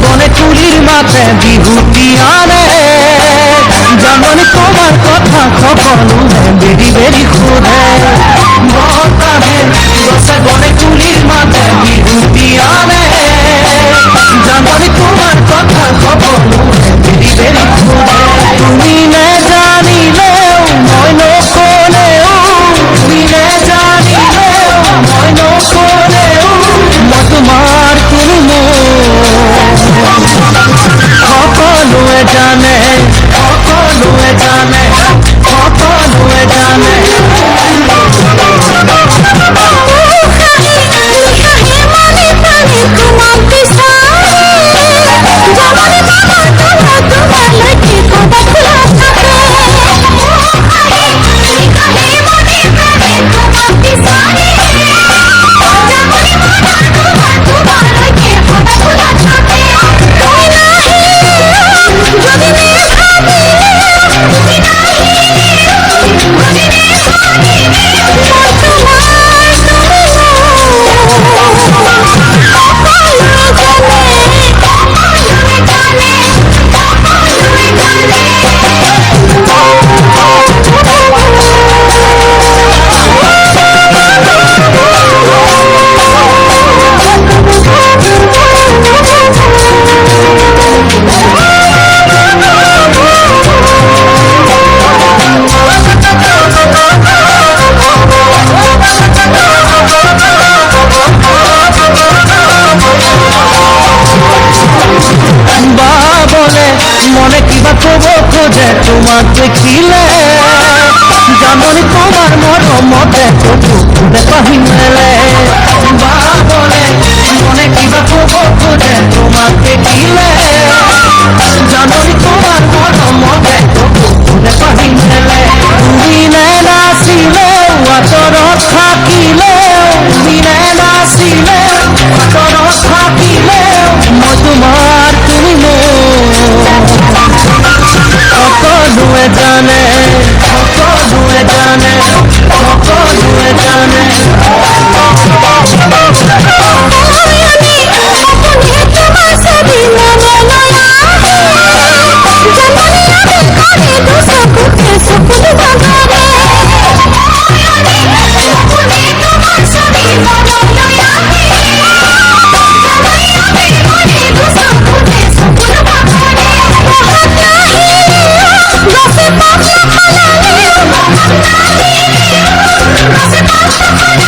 বনে কুলির মাতে বিহুতি আনে যেমন তোমার কথা সকলুরে বেরি বেরি ঘুরে বতাহে বসে বনে কুলির মাতে বিহুতি আনে যেমন তোমার কথা সকলুরে বেরি বেরি ঘুরে তুমি নে জানিলেও মই নকলেও তুমি নে জানিলেও মই নকলেও মই তোমার তুমি সকলোৱে জানে সকলোৱে জানে সকলোৱে জানে মনে কিবা কব খোঁজে তোমার দেখিলে যেমন তোমার মরমতে চোখু দেখাহি মেলে বলে মনে কিবা কব খোঁজে তোমার দেখিলে যেমন তোমার মরমতে চোখু দেখাহি মেলে তুমি নে নাচিলেও আতৰত থাকিলেও তুমি নে নাচিলেও আতৰত থাকিলেও মই তোমাৰ তুমি সকলোৱে জানে সকলোৱে জানে সকলোৱে জানে Gracias.